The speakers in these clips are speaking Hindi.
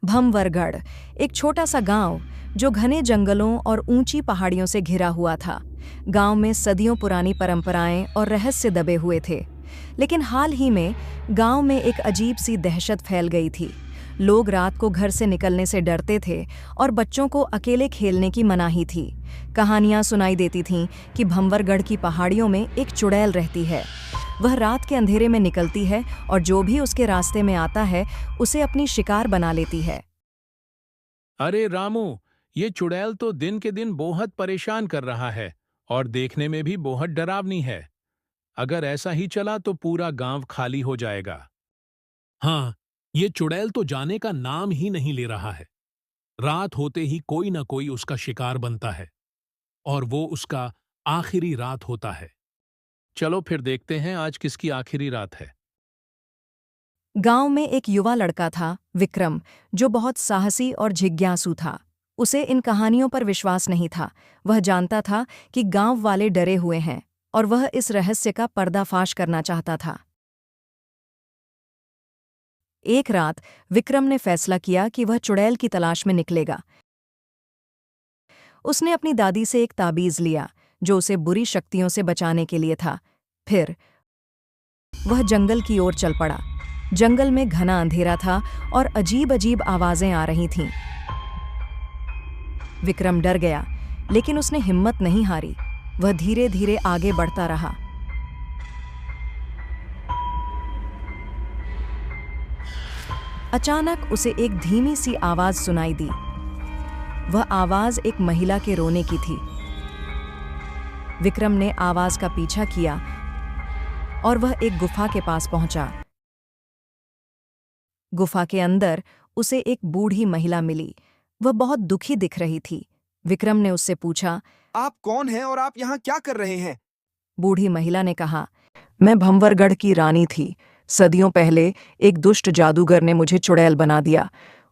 भमवरगढ़ एक छोटा सा गांव जो घने जंगलों और ऊंची पहाड़ियों से घिरा हुआ था। गांव में सदियों पुरानी परंपराएं और रहस्य दबे हुए थे। लेकिन हाल ही में गांव में एक अजीब सी दहशत फैल गई थी। लोग रात को घर से निकलने से डरते थे और बच्चों को अकेले खेलने की मनाही थी। कहानियां सुनाई देती थीं कि भंवरगढ़ की पहाड़ियों में एक चुड़ैल रहती है। वह रात के अंधेरे में निकलती है और जो भी उसके रास्ते में आता है उसे अपनी शिकार बना लेती है। अरे रामू, ये चुड़ैल तो दिन के दिन बहुत परेशान कर रहा है और देखने में भी बहुत डरावनी है। अगर ऐसा ही चला तो पूरा गांव खाली हो जाएगा। हाँ, ये चुड़ैल तो जाने का नाम ही नहीं ले रहा है। रात होते ही कोई ना कोई उसका शिकार बनता है और वो उसका आखिरी रात होता है। चलो फिर देखते हैं आज किसकी आखिरी रात है। गांव में एक युवा लड़का था, विक्रम, जो बहुत साहसी और जिज्ञासु था। उसे इन कहानियों पर विश्वास नहीं था। वह जानता था कि गांव वाले डरे हुए हैं और वह इस रहस्य का पर्दाफाश करना चाहता था। एक रात विक्रम ने फैसला किया कि वह चुड़ैल की तलाश में निकलेगा। उसने अपनी दादी से एक ताबीज लिया जो उसे बुरी शक्तियों से बचाने के लिए था। फिर वह जंगल की ओर चल पड़ा। जंगल में घना अंधेरा था और अजीब अजीब आवाजें आ रही थीं। विक्रम डर गया, लेकिन उसने हिम्मत नहीं हारी। वह धीरे धीरे आगे बढ़ता रहा। अचानक उसे एक धीमी सी आवाज सुनाई दी। वह आवाज एक महिला के रोने की थी। विक्रम ने आवाज का पीछा किया और वह एक गुफा के पास पहुंचा। गुफा के अंदर उसे एक बूढ़ी महिला मिली। वह बहुत दुखी दिख रही थी। विक्रम ने उससे पूछा, आप कौन हैं और आप यहाँ क्या कर रहे हैं? बूढ़ी महिला ने कहा, मैं भंवरगढ़ की रानी थी। सदियों पहले एक दुष्ट जादूगर ने मुझे चुड़ैल बना दिया।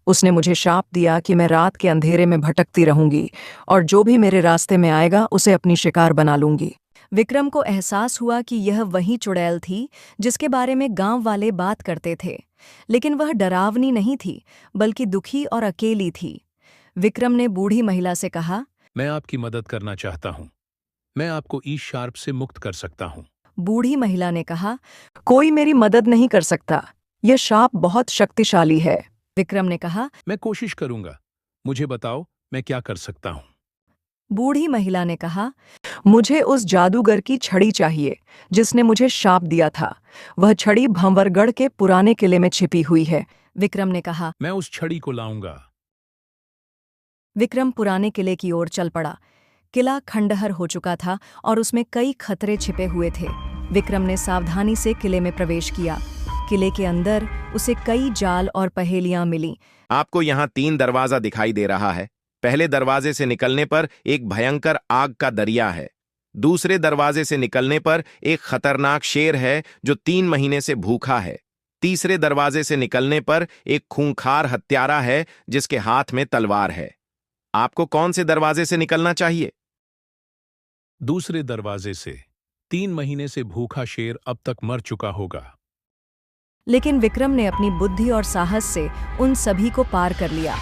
उसने मुझे शाप दिया कि मैं रात के अंधेरे में भटकती रहूंगी और जो भी मेरे रास्ते में आएगा उसे अपनी शिकार बना लूंगी। विक्रम को एहसास हुआ कि यह वही चुड़ैल थी जिसके बारे में गांव वाले बात करते थे। लेकिन वह डरावनी नहीं थी, बल्कि दुखी और अकेली थी। विक्रम ने बूढ़ी महिला से कहा, मैं आपकी मदद करना चाहता हूँ। मैं आपको इस शार्प से मुक्त कर सकता हूँ। बूढ़ी महिला ने कहा, कोई मेरी मदद नहीं कर सकता। यह शाप बहुत शक्तिशाली है। विक्रम ने कहा, मैं कोशिश करूंगा। मुझे बताओ मैं क्या कर सकता हूँ। बूढ़ी महिला ने कहा, मुझे उस जादूगर की छड़ी चाहिए जिसने मुझे शाप दिया था। वह छड़ी भंवरगढ़ के पुराने किले में छिपी हुई है। विक्रम ने कहा। मैं उस छड़ी को लाऊंगा। विक्रम पुराने किले की ओर चल पड़ा। किला खंडहर हो चुका था और उसमें कई खतरे छिपे हुए थे। विक्रम ने सावधानी से किले में प्रवेश किया। किले के अंदर उसे कई जाल और पहेलियां मिलीं। आपको यहाँ 3 दरवाजा दिखाई दे रहा है। पहले दरवाजे से निकलने पर एक भयंकर आग का दरिया है। दूसरे दरवाजे से निकलने पर एक खतरनाक शेर है जो 3 महीने से भूखा है। तीसरे दरवाजे से निकलने पर एक खूंखार हत्यारा है जिसके हाथ में तलवार है। आपको कौन से दरवाजे से निकलना चाहिए? दूसरे दरवाजे से। 3 महीने से भूखा शेर अब तक मर चुका होगा। लेकिन विक्रम ने अपनी बुद्धि और साहस से उन सभी को पार कर लिया।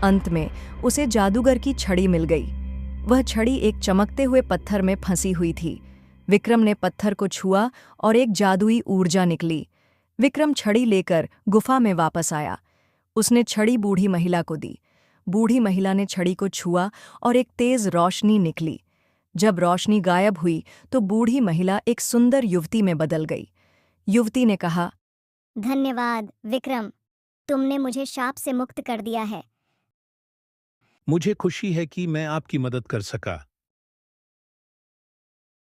अंत में उसे जादूगर की छड़ी मिल गई। वह छड़ी एक चमकते हुए पत्थर में फंसी हुई थी। विक्रम ने पत्थर को छुआ और एक जादुई ऊर्जा निकली। विक्रम छड़ी लेकर गुफा में वापस आया। उसने छड़ी बूढ़ी महिला को दी। बूढ़ी महिला ने छड़ी को छुआ और एक तेज रोशनी निकली। जब रोशनी गायब हुई तो बूढ़ी महिला एक सुंदर युवती में बदल गई। युवती ने कहा, धन्यवाद विक्रम, तुमने मुझे शाप से मुक्त कर दिया है। मुझे खुशी है कि मैं आपकी मदद कर सका।